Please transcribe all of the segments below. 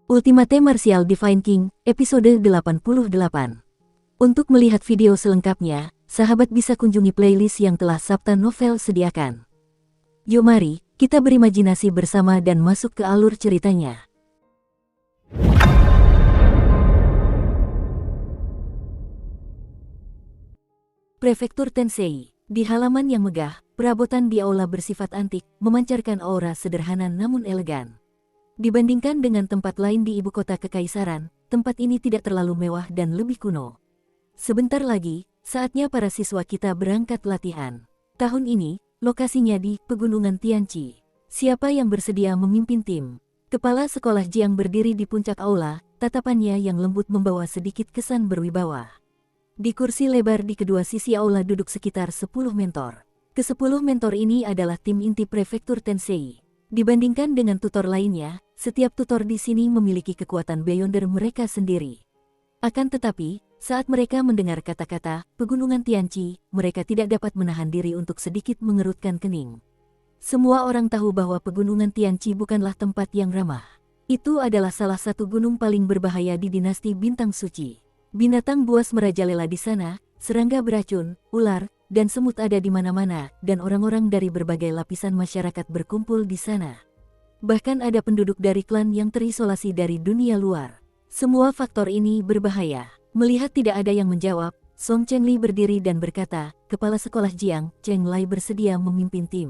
Ultimate Martial Divine King, episode 88. Untuk melihat video selengkapnya, sahabat bisa kunjungi playlist yang telah Sabta Novel sediakan. Yuk mari, kita berimajinasi bersama dan masuk ke alur ceritanya. Prefektur Tensei. Di halaman yang megah, perabotan di aula bersifat antik, memancarkan aura sederhana namun elegan. Dibandingkan dengan tempat lain di ibu kota kekaisaran, tempat ini tidak terlalu mewah dan lebih kuno. Sebentar lagi, saatnya para siswa kita berangkat latihan. Tahun ini, lokasinya di Pegunungan Tianqi. Siapa yang bersedia memimpin tim? Kepala sekolah Jiang berdiri di puncak aula, tatapannya yang lembut membawa sedikit kesan berwibawa. Di kursi lebar di kedua sisi aula duduk sekitar 10 mentor. Ke-10 mentor ini adalah tim inti Prefektur Tensei. Dibandingkan dengan tutor lainnya, setiap tutor di sini memiliki kekuatan beyonder mereka sendiri. Akan tetapi, saat mereka mendengar kata-kata Pegunungan Tianqi, mereka tidak dapat menahan diri untuk sedikit mengerutkan kening. Semua orang tahu bahwa Pegunungan Tianqi bukanlah tempat yang ramah. Itu adalah salah satu gunung paling berbahaya di dinasti Bintang Suci. Binatang buas merajalela di sana, serangga beracun, ular, dan semut ada di mana-mana, dan orang-orang dari berbagai lapisan masyarakat berkumpul di sana. Bahkan ada penduduk dari klan yang terisolasi dari dunia luar. Semua faktor ini berbahaya. Melihat tidak ada yang menjawab, Song Chengli berdiri dan berkata, "Kepala sekolah Jiang, Cheng Lai bersedia memimpin tim."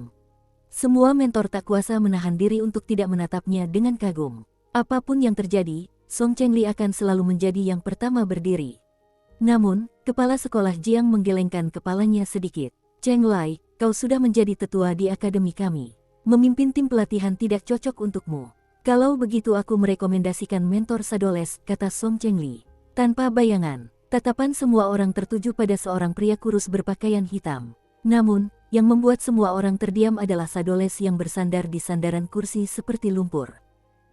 Semua mentor tak kuasa menahan diri untuk tidak menatapnya dengan kagum. Apapun yang terjadi, Song Chengli akan selalu menjadi yang pertama berdiri. Namun, kepala sekolah Jiang menggelengkan kepalanya sedikit. "Cheng Lai, kau sudah menjadi tetua di akademi kami. Memimpin tim pelatihan tidak cocok untukmu. Kalau begitu aku merekomendasikan mentor Sadoles," kata Song Chengli. Tanpa bayangan, tatapan semua orang tertuju pada seorang pria kurus berpakaian hitam. Namun, yang membuat semua orang terdiam adalah Sadoles yang bersandar di sandaran kursi seperti lumpur.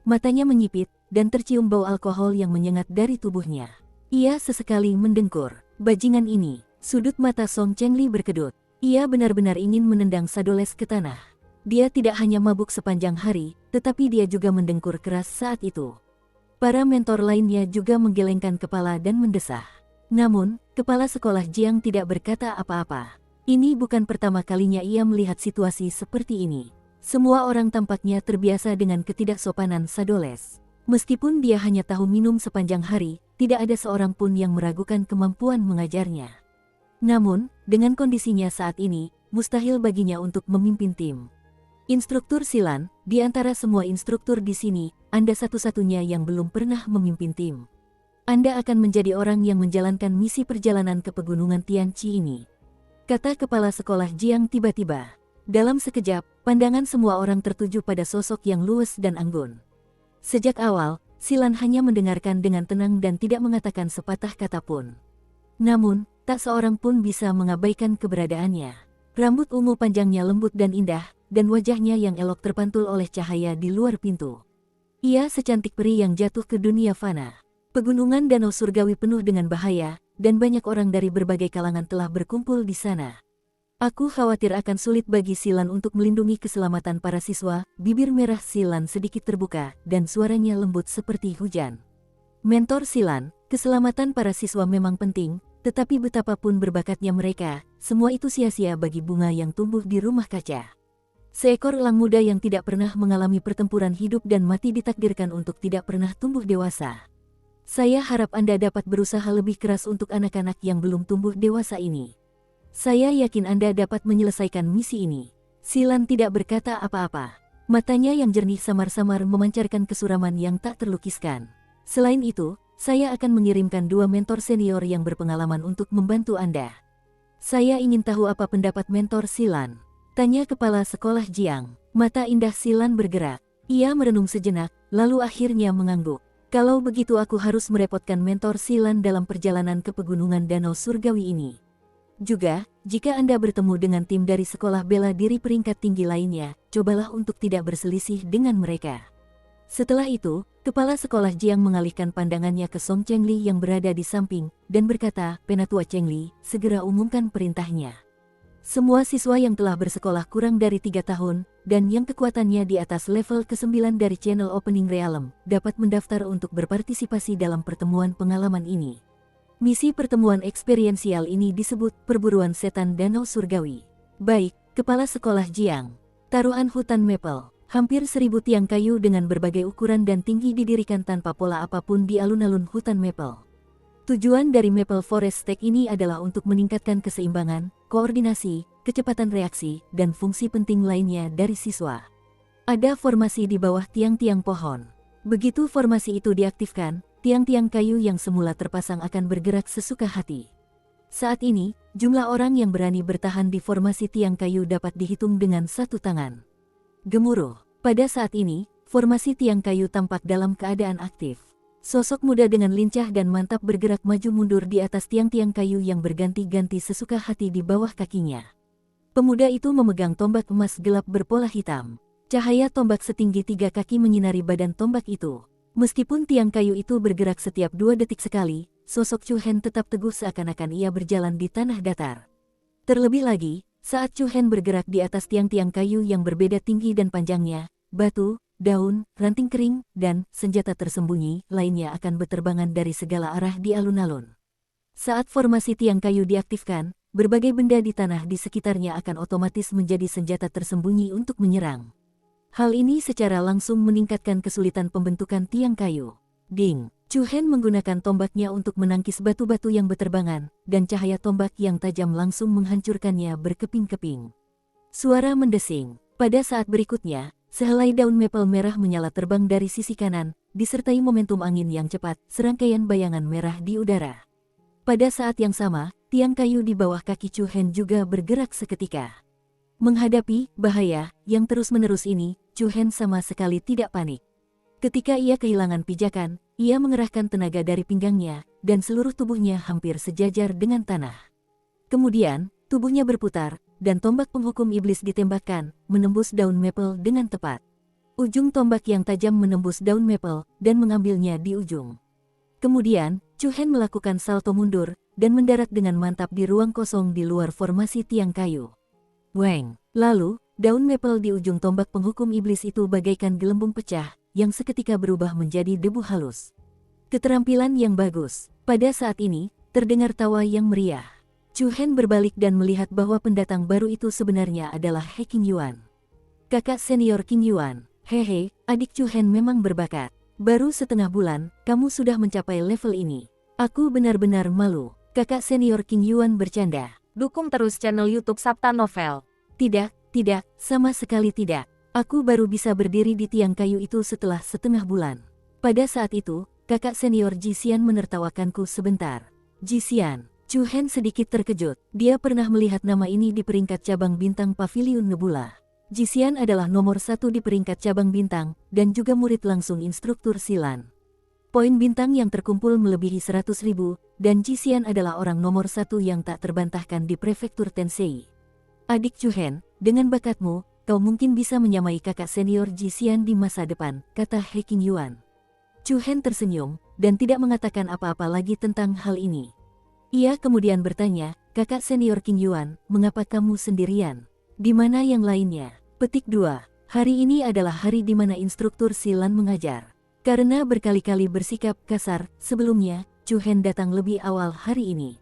Matanya menyipit, dan tercium bau alkohol yang menyengat dari tubuhnya. Ia sesekali mendengkur. Bajingan ini, sudut mata Song Chengli berkedut. Ia benar-benar ingin menendang Sadoles ke tanah. Dia tidak hanya mabuk sepanjang hari, tetapi dia juga mendengkur keras saat itu. Para mentor lainnya juga menggelengkan kepala dan mendesah. Namun, kepala sekolah Jiang tidak berkata apa-apa. Ini bukan pertama kalinya ia melihat situasi seperti ini. Semua orang tampaknya terbiasa dengan ketidaksopanan Sadoles. Meskipun dia hanya tahu minum sepanjang hari, tidak ada seorang pun yang meragukan kemampuan mengajarnya. Namun, dengan kondisinya saat ini, mustahil baginya untuk memimpin tim. Instruktur Silan, di antara semua instruktur di sini, Anda satu-satunya yang belum pernah memimpin tim. Anda akan menjadi orang yang menjalankan misi perjalanan ke Pegunungan Tianqi ini, kata kepala sekolah Jiang tiba-tiba. Dalam sekejap, pandangan semua orang tertuju pada sosok yang luwes dan anggun. Sejak awal, Silan hanya mendengarkan dengan tenang dan tidak mengatakan sepatah kata pun. Namun, tak seorang pun bisa mengabaikan keberadaannya. Rambut ungu panjangnya lembut dan indah, dan wajahnya yang elok terpantul oleh cahaya di luar pintu. Ia secantik peri yang jatuh ke dunia fana. Pegunungan danau surgawi penuh dengan bahaya, dan banyak orang dari berbagai kalangan telah berkumpul di sana. Aku khawatir akan sulit bagi Silan untuk melindungi keselamatan para siswa. Bibir merah Silan sedikit terbuka, dan suaranya lembut seperti hujan. Mentor Silan, keselamatan para siswa memang penting, tetapi betapapun berbakatnya mereka, semua itu sia-sia bagi bunga yang tumbuh di rumah kaca. Seekor elang muda yang tidak pernah mengalami pertempuran hidup dan mati ditakdirkan untuk tidak pernah tumbuh dewasa. Saya harap Anda dapat berusaha lebih keras untuk anak-anak yang belum tumbuh dewasa ini. Saya yakin Anda dapat menyelesaikan misi ini. Silan tidak berkata apa-apa. Matanya yang jernih samar-samar memancarkan kesuraman yang tak terlukiskan. Selain itu, saya akan mengirimkan 2 mentor senior yang berpengalaman untuk membantu Anda. Saya ingin tahu apa pendapat mentor Silan, tanya kepala sekolah Jiang. Mata indah Silan bergerak. Ia merenung sejenak, lalu akhirnya mengangguk. Kalau begitu aku harus merepotkan mentor Silan dalam perjalanan ke Pegunungan Danau Surgawi ini. Juga, jika Anda bertemu dengan tim dari sekolah bela diri peringkat tinggi lainnya, cobalah untuk tidak berselisih dengan mereka. Setelah itu, kepala sekolah Jiang mengalihkan pandangannya ke Song Chengli yang berada di samping, dan berkata, "Penatua Chengli, segera umumkan perintahnya." Semua siswa yang telah bersekolah kurang dari 3 tahun, dan yang kekuatannya di atas level ke-9 dari Channel Opening Realm, dapat mendaftar untuk berpartisipasi dalam pertemuan pengalaman ini. Misi pertemuan eksperiensial ini disebut Perburuan Setan Danau Surgawi. Baik, Kepala Sekolah Jiang. Taruhan hutan maple. Hampir 1000 tiang kayu dengan berbagai ukuran dan tinggi didirikan tanpa pola apapun di alun-alun hutan maple. Tujuan dari Maple Forest Stack ini adalah untuk meningkatkan keseimbangan, koordinasi, kecepatan reaksi, dan fungsi penting lainnya dari siswa. Ada formasi di bawah tiang-tiang pohon. Begitu formasi itu diaktifkan, tiang-tiang kayu yang semula terpasang akan bergerak sesuka hati. Saat ini, jumlah orang yang berani bertahan di formasi tiang kayu dapat dihitung dengan satu tangan. Gemuruh. Pada saat ini, formasi tiang kayu tampak dalam keadaan aktif. Sosok muda dengan lincah dan mantap bergerak maju mundur di atas tiang-tiang kayu yang berganti-ganti sesuka hati di bawah kakinya. Pemuda itu memegang tombak emas gelap berpola hitam. Cahaya tombak setinggi 3 kaki menyinari badan tombak itu. Meskipun tiang kayu itu bergerak setiap 2 detik sekali, sosok Chu Hen tetap teguh seakan-akan ia berjalan di tanah datar. Terlebih lagi, saat Chu Hen bergerak di atas tiang-tiang kayu yang berbeda tinggi dan panjangnya, batu, daun, ranting kering, dan senjata tersembunyi lainnya akan berterbangan dari segala arah di alun-alun. Saat formasi tiang kayu diaktifkan, berbagai benda di tanah di sekitarnya akan otomatis menjadi senjata tersembunyi untuk menyerang. Hal ini secara langsung meningkatkan kesulitan pembentukan tiang kayu. Ding! Chu Hen menggunakan tombaknya untuk menangkis batu-batu yang berterbangan, dan cahaya tombak yang tajam langsung menghancurkannya berkeping-keping. Suara mendesing. Pada saat berikutnya, sehelai daun maple merah menyala terbang dari sisi kanan, disertai momentum angin yang cepat, serangkaian bayangan merah di udara. Pada saat yang sama, tiang kayu di bawah kaki Chu Hen juga bergerak seketika. Menghadapi bahaya yang terus-menerus ini, Chu Hen sama sekali tidak panik. Ketika ia kehilangan pijakan, ia mengerahkan tenaga dari pinggangnya, dan seluruh tubuhnya hampir sejajar dengan tanah. Kemudian, tubuhnya berputar, dan tombak penghukum iblis ditembakkan, menembus daun maple dengan tepat. Ujung tombak yang tajam menembus daun maple, dan mengambilnya di ujung. Kemudian, Chu Hen melakukan salto mundur, dan mendarat dengan mantap di ruang kosong di luar formasi tiang kayu. Weng! Lalu, daun maple di ujung tombak penghukum iblis itu bagaikan gelembung pecah, yang seketika berubah menjadi debu halus. Keterampilan yang bagus. Pada saat ini, terdengar tawa yang meriah. Chu Hen berbalik dan melihat bahwa pendatang baru itu sebenarnya adalah He Qingyuan. Kakak senior Qingyuan. Hehe, adik Chu Hen memang berbakat. Baru setengah bulan, kamu sudah mencapai level ini. Aku benar-benar malu. Kakak senior Qingyuan bercanda. Dukung terus channel YouTube Sabta Novel. Tidak, sama sekali tidak. Aku baru bisa berdiri di tiang kayu itu setelah setengah bulan. Pada saat itu, kakak senior Ji Xian menertawakanku sebentar. Ji Xian. Chu Hen sedikit terkejut. Dia pernah melihat nama ini di peringkat cabang bintang Pavilion Nebula. Ji Xian adalah nomor 1 di peringkat cabang bintang, dan juga murid langsung instruktur Silan. Poin bintang yang terkumpul melebihi 100.000, dan Ji Xian adalah orang nomor 1 yang tak terbantahkan di prefektur Tensei. Adik Chu Hen, dengan bakatmu, kau mungkin bisa menyamai kakak senior Ji Xian di masa depan, kata He Qingyuan. Chu Hen tersenyum, dan tidak mengatakan apa-apa lagi tentang hal ini. Ia kemudian bertanya, kakak senior Qingyuan, mengapa kamu sendirian? Di mana yang lainnya? Petik 2. Hari ini adalah hari di mana instruktur Silan mengajar. Karena berkali-kali bersikap kasar, sebelumnya, Chu Hen datang lebih awal hari ini.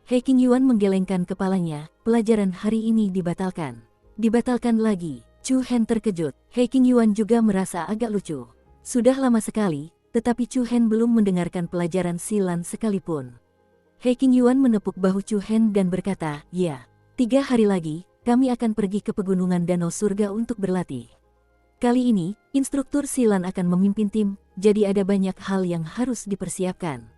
He Qingyuan menggelengkan kepalanya, pelajaran hari ini dibatalkan. Dibatalkan lagi. Chu Hen terkejut. He Qingyuan juga merasa agak lucu. Sudah lama sekali, tetapi Chu Hen belum mendengarkan pelajaran Silan sekalipun. He Qingyuan menepuk bahu Chu Hen dan berkata, ya, 3 hari lagi, kami akan pergi ke pegunungan Danau Surga untuk berlatih. Kali ini, instruktur Silan akan memimpin tim, jadi ada banyak hal yang harus dipersiapkan.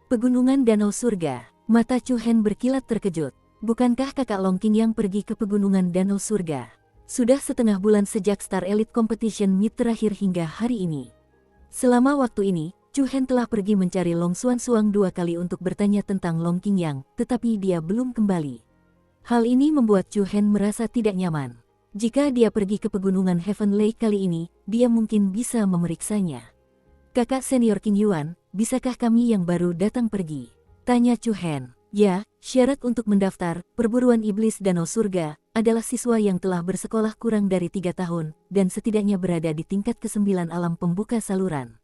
Pegunungan Danau Surga. Mata Chu Hen berkilat terkejut. Bukankah kakak Longqing yang pergi ke pegunungan Danau Surga? Sudah setengah bulan sejak Star Elite Competition Meet terakhir hingga hari ini. Selama waktu ini, Chu Hen telah pergi mencari Long Xuansuang 2 kali untuk bertanya tentang Long Qingyang, tetapi dia belum kembali. Hal ini membuat Chu Hen merasa tidak nyaman. Jika dia pergi ke pegunungan Heaven Lake kali ini, dia mungkin bisa memeriksanya. Kakak senior Qingyuan, bisakah kami yang baru datang pergi? Tanya Chu Hen. Ya, syarat untuk mendaftar perburuan iblis danau surga adalah siswa yang telah bersekolah kurang dari 3 tahun dan setidaknya berada di tingkat ke-9 alam pembuka saluran.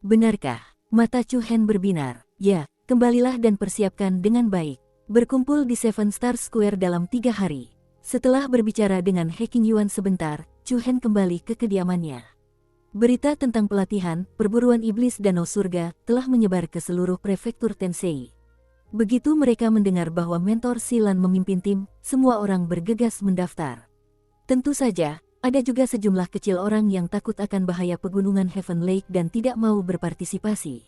Benarkah? Mata Chu Hen berbinar. Ya, kembalilah dan persiapkan dengan baik. Berkumpul di Seven Star Square dalam 3 hari. Setelah berbicara dengan Hacking Yuan sebentar, Chu Hen kembali ke kediamannya. Berita tentang pelatihan perburuan iblis danau surga telah menyebar ke seluruh prefektur Tensei. Begitu mereka mendengar bahwa mentor Silan memimpin tim, semua orang bergegas mendaftar. Tentu saja, ada juga sejumlah kecil orang yang takut akan bahaya pegunungan Heaven Lake dan tidak mau berpartisipasi.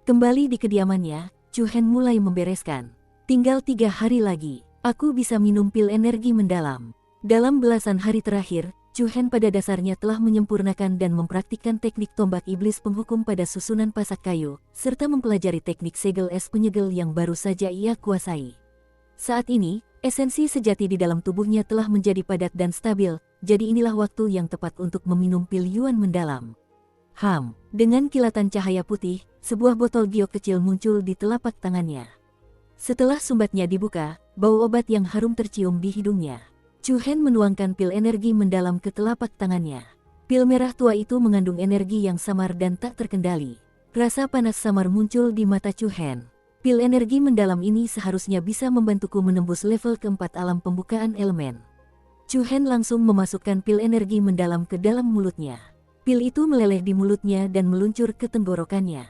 Kembali di kediamannya, Chu Hen mulai membereskan. Tinggal 3 hari lagi, aku bisa minum pil energi mendalam. Dalam belasan hari terakhir, Chu Hen pada dasarnya telah menyempurnakan dan mempraktikkan teknik tombak iblis penghukum pada susunan pasak kayu, serta mempelajari teknik segel es penyegel yang baru saja ia kuasai. Saat ini, esensi sejati di dalam tubuhnya telah menjadi padat dan stabil, jadi inilah waktu yang tepat untuk meminum pil Yuan mendalam. Dengan kilatan cahaya putih, sebuah botol giok kecil muncul di telapak tangannya. Setelah sumbatnya dibuka, bau obat yang harum tercium di hidungnya. Chu Hen menuangkan pil energi mendalam ke telapak tangannya. Pil merah tua itu mengandung energi yang samar dan tak terkendali. Rasa panas samar muncul di mata Chu Hen. Pil energi mendalam ini seharusnya bisa membantuku menembus level keempat alam pembukaan elemen. Chu Hen langsung memasukkan pil energi mendalam ke dalam mulutnya. Pil itu meleleh di mulutnya dan meluncur ke tenggorokannya.